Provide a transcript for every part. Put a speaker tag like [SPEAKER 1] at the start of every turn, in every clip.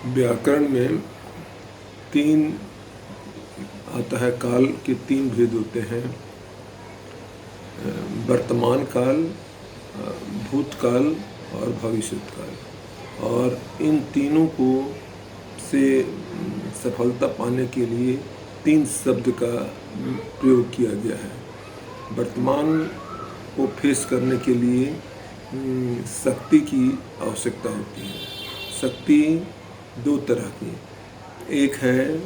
[SPEAKER 1] व्याकरण में तीन आता है, काल के तीन भेद होते हैं। वर्तमान काल, भूतकाल और भविष्यत काल। और इन तीनों को से सफलता पाने के लिए तीन शब्द का प्रयोग किया गया है। वर्तमान को फेस करने के लिए शक्ति की आवश्यकता होती है। शक्ति दो तरह की, एक है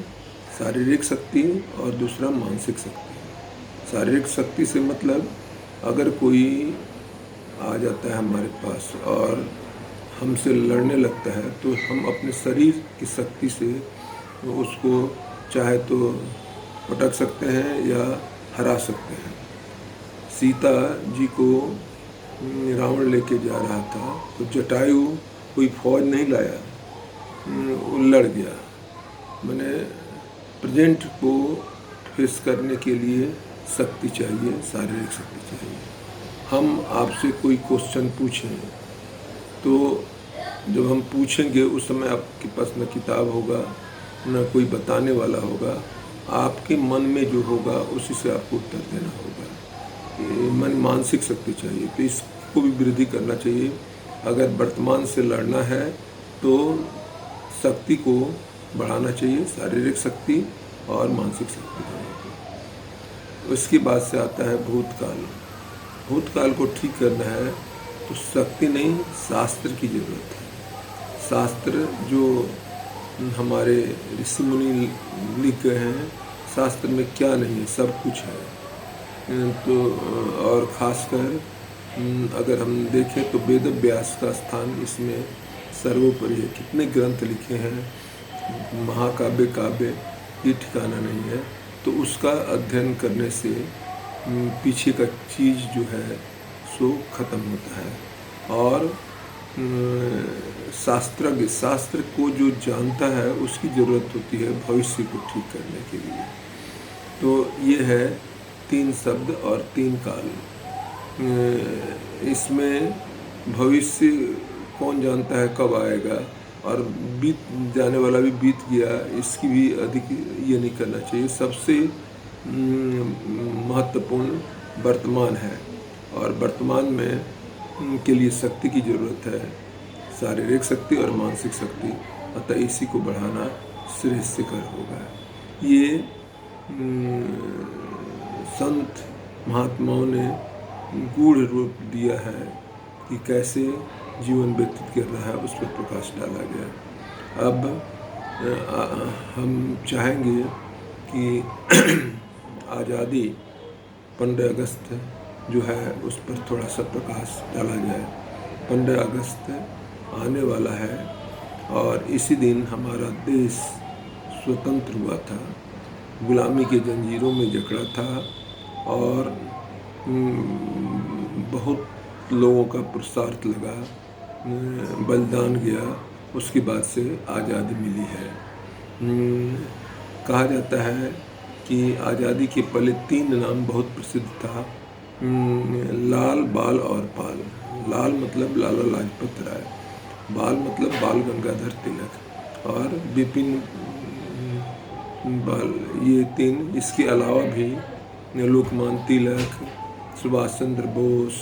[SPEAKER 1] शारीरिक शक्ति और दूसरा मानसिक शक्ति। शारीरिक शक्ति से मतलब अगर कोई आ जाता है हमारे पास और हमसे लड़ने लगता है तो हम अपने शरीर की शक्ति से उसको चाहे तो पटक सकते हैं या हरा सकते हैं। सीता जी को रावण लेके जा रहा था तो जटायु कोई फौज नहीं लाया, वो लड़ गया। मैंने प्रेजेंट को फेस करने के लिए शक्ति चाहिए, शारीरिक शक्ति चाहिए। हम आपसे कोई क्वेश्चन पूछें तो जब हम पूछेंगे उस समय आपके पास न किताब होगा न कोई बताने वाला होगा, आपके मन में जो होगा उसी से आपको उत्तर देना होगा। मन मानसिक शक्ति चाहिए, तो इसको भी वृद्धि करना चाहिए। अगर वर्तमान से लड़ना है तो शक्ति को बढ़ाना चाहिए, शारीरिक शक्ति और मानसिक शक्ति। उसके बाद से आता है भूतकाल। भूतकाल को ठीक करना है तो शक्ति नहीं, शास्त्र की जरूरत है। शास्त्र जो हमारे ऋषि मुनि लिख गए हैं, शास्त्र में क्या नहीं है, सब कुछ है। तो और ख़ासकर अगर हम देखें तो वेद व्यास का स्थान इसमें सर्वोपरि है। कितने ग्रंथ लिखे हैं, महाकाव्य काव्य, ये ठिकाना नहीं है। तो उसका अध्ययन करने से पीछे का चीज़ जो है सो खत्म होता है। और शास्त्रज्ञ शास्त्र को जो जानता है उसकी ज़रूरत होती है भविष्य को ठीक करने के लिए। तो ये है तीन शब्द और तीन काल। इसमें भविष्य कौन जानता है कब आएगा, और बीत जाने वाला भी बीत गया, इसकी भी अधिक ये नहीं करना चाहिए। सबसे महत्वपूर्ण वर्तमान है, और वर्तमान में के लिए शक्ति की ज़रूरत है, शारीरिक शक्ति और मानसिक शक्ति। अतः इसी को बढ़ाना श्रेयस्कर होगा। ये संत महात्माओं ने गूढ़ रूप दिया है कि कैसे जीवन व्यतीत कर रहा है, उस पर प्रकाश डाला गया। अब हम चाहेंगे कि आज़ादी 15 अगस्त जो है उस पर थोड़ा सा प्रकाश डाला जाए। 15 अगस्त आने वाला है और इसी दिन हमारा देश स्वतंत्र हुआ था, गुलामी के जंजीरों में जकड़ा था और बहुत लोगों का पुरुषार्थ लगा, बलिदान गया, उसके बाद से आज़ादी मिली है। कहा जाता है कि आज़ादी के पहले 3 नाम बहुत प्रसिद्ध था, लाल, बाल और पाल। लाल मतलब लाला लाजपत राय, बाल मतलब बाल गंगाधर तिलक और बिपिन बाल, ये 3। इसके अलावा भी लोकमान्य तिलक, सुभाष चंद्र बोस,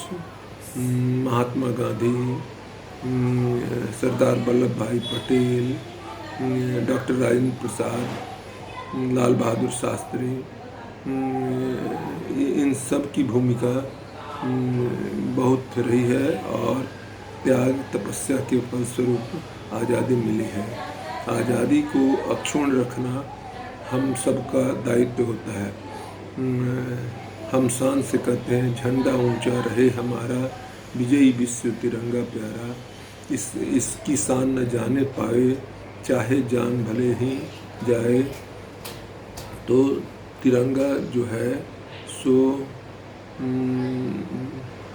[SPEAKER 1] महात्मा गांधी, सरदार वल्लभ भाई पटेल, डॉक्टर राजेंद्र प्रसाद, लाल बहादुर शास्त्री, इन सब की भूमिका बहुत रही है और त्याग तपस्या के फलस्वरूप आज़ादी मिली है। आज़ादी को अक्षुण्ण रखना हम सबका दायित्व होता है। हम शान से कहते हैं, झंडा ऊंचा रहे हमारा, विजयी विश्व तिरंगा प्यारा। इसकी शान न जाने पाए, चाहे जान भले ही जाए। तो तिरंगा जो है सो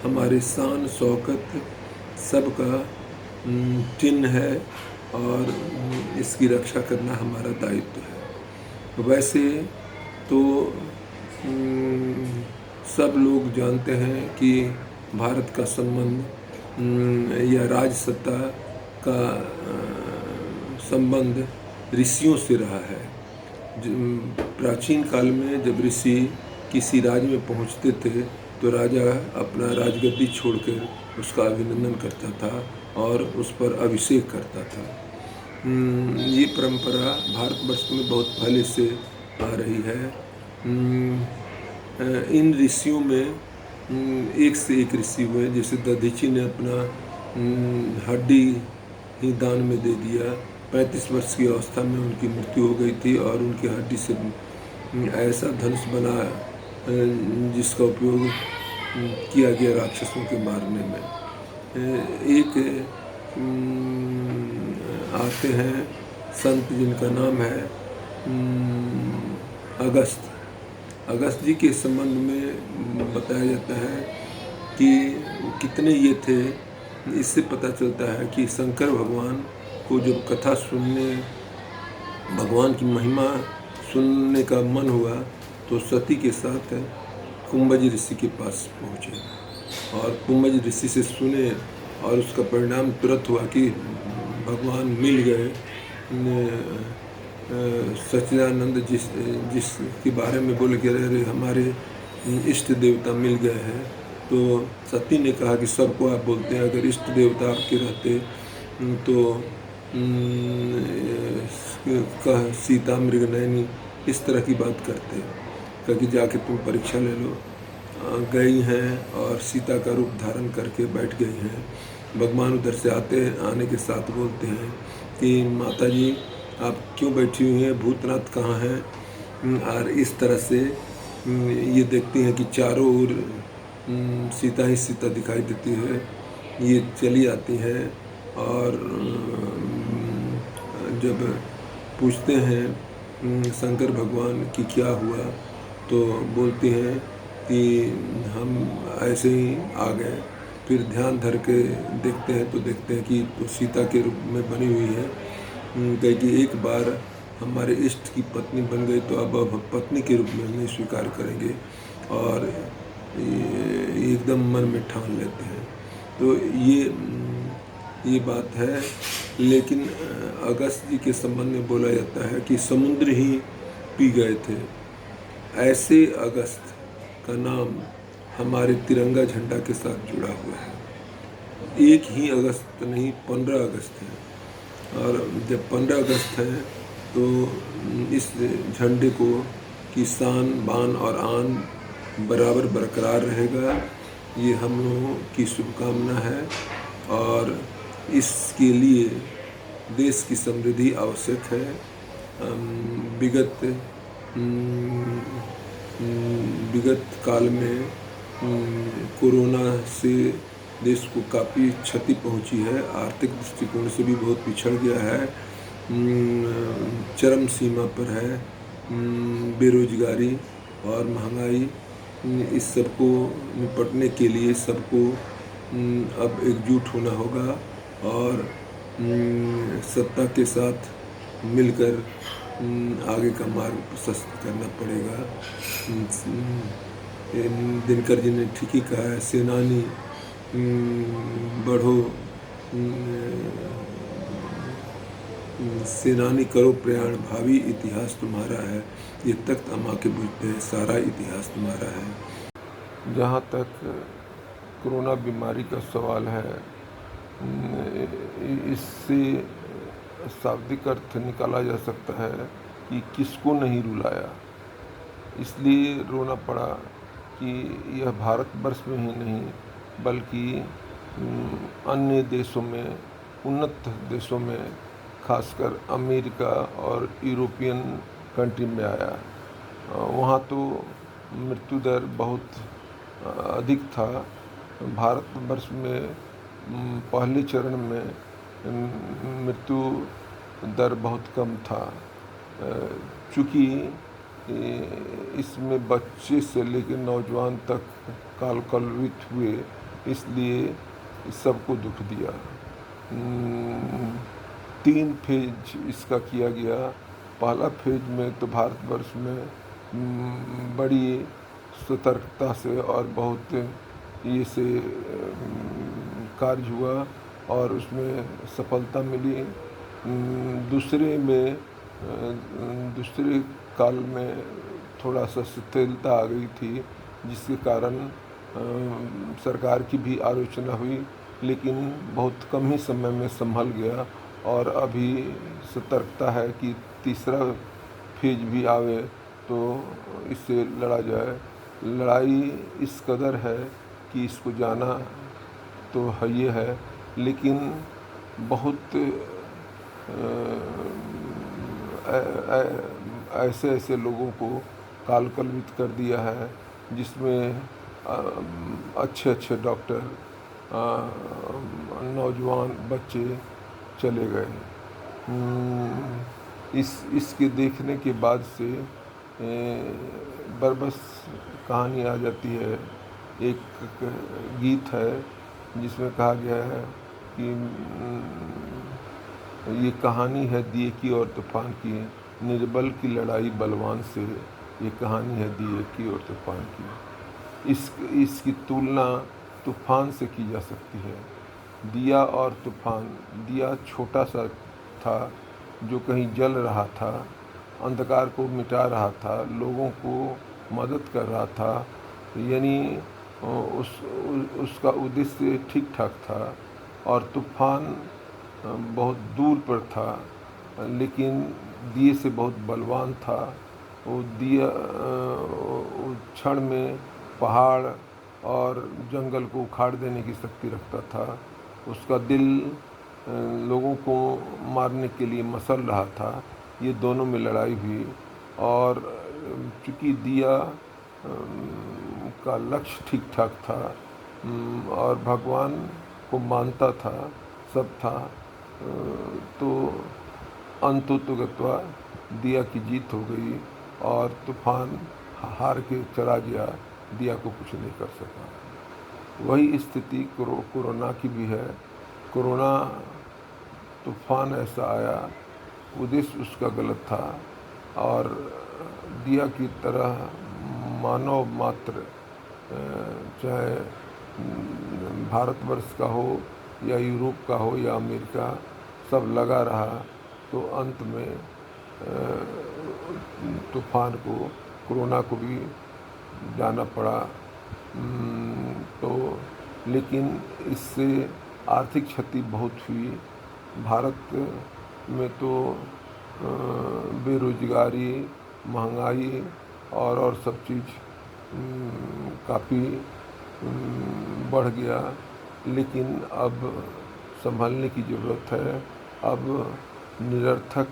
[SPEAKER 1] हमारे शान शौकत सबका चिन्ह है और इसकी रक्षा करना हमारा दायित्व है। वैसे तो सब लोग जानते हैं कि भारत का संबंध या राज सत्ता का संबंध ऋषियों से रहा है। प्राचीन काल में जब ऋषि किसी राज्य में पहुंचते थे तो राजा अपना राजगद्दी छोड़कर उसका अभिनंदन करता था और उस पर अभिषेक करता था। ये परंपरा भारतवर्ष में बहुत पहले से आ रही है। इन ऋषियों में एक से एक ऋषि हुए, जैसे दधीची ने अपना हड्डी ही दान में दे दिया। 35 वर्ष की अवस्था में उनकी मृत्यु हो गई थी और उनकी हड्डी से ऐसा धनुष बना जिसका उपयोग किया गया राक्षसों के मारने में। एक आते हैं संत जिनका नाम है अगस्त जी के संबंध में बताया जाता है कि कितने ये थे। इससे पता चलता है कि शंकर भगवान को जब कथा सुनने, भगवान की महिमा सुनने का मन हुआ तो सती के साथ कुंभज ऋषि के पास पहुँचे और कुंभज ऋषि से सुने और उसका परिणाम तुरंत हुआ कि भगवान मिल गए। सच्चिदानंद जिसके बारे में बोले कि अरे हमारे इष्ट देवता मिल गए हैं, तो सती ने कहा कि सबको आप बोलते हैं, अगर इष्ट देवता आपके रहते तो सीता मृगनयनी इस तरह की बात करते, क्योंकि जाके तुम परीक्षा ले लो। गई हैं और सीता का रूप धारण करके बैठ गई हैं। भगवान उधर से आने के साथ बोलते हैं कि माता जी आप क्यों बैठी हुई हैं, भूतनाथ कहाँ हैं। और इस तरह से ये देखती हैं कि चारों ओर सीता ही सीता दिखाई देती है। ये चली आती हैं और जब पूछते हैं शंकर भगवान कि क्या हुआ, तो बोलती हैं कि हम ऐसे ही आ गए। फिर ध्यान धर के देखते हैं तो देखते हैं कि तो सीता के रूप में बनी हुई है। कहे कि एक बार हमारे इष्ट की पत्नी बन गई तो अब हम पत्नी के रूप में नहीं स्वीकार करेंगे, और एकदम मन में ठान लेते हैं। तो ये बात है। लेकिन अगस्त जी के संबंध में बोला जाता है कि समुद्र ही पी गए थे। ऐसे अगस्त का नाम हमारे तिरंगा झंडा के साथ जुड़ा हुआ है। एक ही अगस्त नहीं, 15 अगस्त है, और जब 15 अगस्त है तो इस झंडे को की शान, बान और आन बराबर बरकरार रहेगा। ये हम लोगों की शुभकामना है और इसके लिए देश की समृद्धि आवश्यक है। विगत काल में कोरोना से देश को काफ़ी क्षति पहुंची है, आर्थिक दृष्टिकोण से भी बहुत पिछड़ गया है, चरम सीमा पर है बेरोजगारी और महंगाई। इस सब को निपटने के लिए सबको अब एकजुट होना होगा और सत्ता के साथ मिलकर आगे का मार्ग प्रशस्त करना पड़ेगा। दिनकर जी ने ठीक ही कहा है, सेनानी बढ़ो, सेनानी करो प्रयाण, भावी इतिहास तुम्हारा है। ये तख्त अमा के बुझते हैं, सारा इतिहास तुम्हारा है। जहाँ तक कोरोना बीमारी का सवाल है, इससे शाब्दिक अर्थ निकाला जा सकता है कि किसको नहीं रुलाया। इसलिए रोना पड़ा कि यह भारतवर्ष में ही नहीं बल्कि अन्य देशों में, उन्नत देशों में, खासकर अमेरिका और यूरोपियन कंट्री में आया। वहाँ तो मृत्यु दर बहुत अधिक था। भारतवर्ष में पहले चरण में मृत्यु दर बहुत कम था। चूँकि इसमें बच्चे से लेकर नौजवान तक काल कलवित हुए, इसलिए सबको दुख दिया। 3 फेज इसका किया गया। पहला फेज में तो भारतवर्ष में बड़ी सतर्कता से और बहुत ये से कार्य हुआ और उसमें सफलता मिली। दूसरे काल में थोड़ा सा शिथिलता आ गई थी, जिसके कारण सरकार की भी आलोचना हुई, लेकिन बहुत कम ही समय में संभल गया। और अभी सतर्कता है कि तीसरा फेज भी आवे तो इससे लड़ा जाए। लड़ाई इस कदर है कि इसको जाना तो है ये है, लेकिन बहुत ऐसे ऐसे लोगों को कालकलवित कर दिया है, जिसमें अच्छे अच्छे डॉक्टर, नौजवान बच्चे चले गए। इसके देखने के बाद से बरबस कहानी आ जाती है। एक गीत है जिसमें कहा गया है कि ये कहानी है दिए की और तूफान की, निर्बल की लड़ाई बलवान से, ये कहानी है दिए की और तूफान की। इसकी तुलना तूफान से की जा सकती है। दिया और तूफान, दिया छोटा सा था जो कहीं जल रहा था, अंधकार को मिटा रहा था, लोगों को मदद कर रहा था, यानी उसका उद्देश्य ठीक ठाक था। और तूफान बहुत दूर पर था, लेकिन दिए से बहुत बलवान था। वो दिया क्षण में पहाड़ और जंगल को उखाड़ देने की शक्ति रखता था। उसका दिल लोगों को मारने के लिए मसल रहा था। ये दोनों में लड़ाई हुई, और चूँकि दिया का लक्ष्य ठीक ठाक था और भगवान को मानता था, सब था, तो अंततोगत्वा दिया की जीत हो गई और तूफान हार के चला गया, दिया को कुछ नहीं कर सका। वही स्थिति कोरोना की भी है। कोरोना तूफान ऐसा आया, उद्देश्य उसका गलत था, और दिया की तरह मानव मात्र, चाहे भारतवर्ष का हो या यूरोप का हो या अमेरिका, सब लगा रहा, तो अंत में तूफान को, कोरोना को भी जाना पड़ा। तो लेकिन इससे आर्थिक क्षति बहुत हुई। भारत में तो बेरोजगारी, महंगाई और सब चीज़ काफ़ी बढ़ गया, लेकिन अब संभलने की ज़रूरत है। अब निरर्थक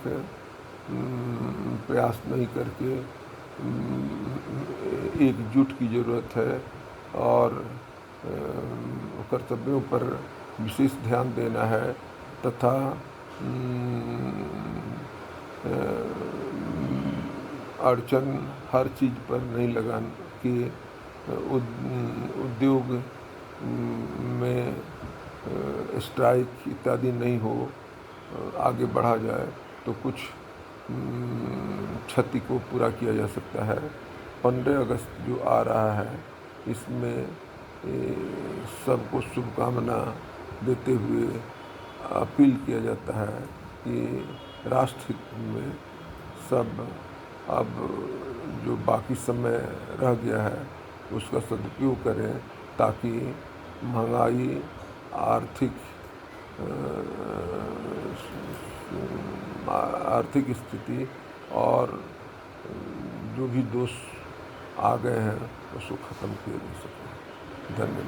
[SPEAKER 1] प्रयास नहीं करके एकजुट की ज़रूरत है, और कर्तव्यों पर विशेष ध्यान देना है, तथा अड़चन हर चीज़ पर नहीं लगान कि उद्योग में स्ट्राइक इत्यादि नहीं हो, आगे बढ़ा जाए तो कुछ क्षति को पूरा किया जा सकता है। 15 अगस्त जो आ रहा है, इसमें सबको शुभकामना देते हुए अपील किया जाता है कि राष्ट्रहित में सब अब जो बाकी समय रह गया है उसका सदुपयोग करें, ताकि महंगाई, आर्थिक स्थिति और जो भी दोष आ गए हैं उसको ख़त्म किया जा सके। धन्यवाद।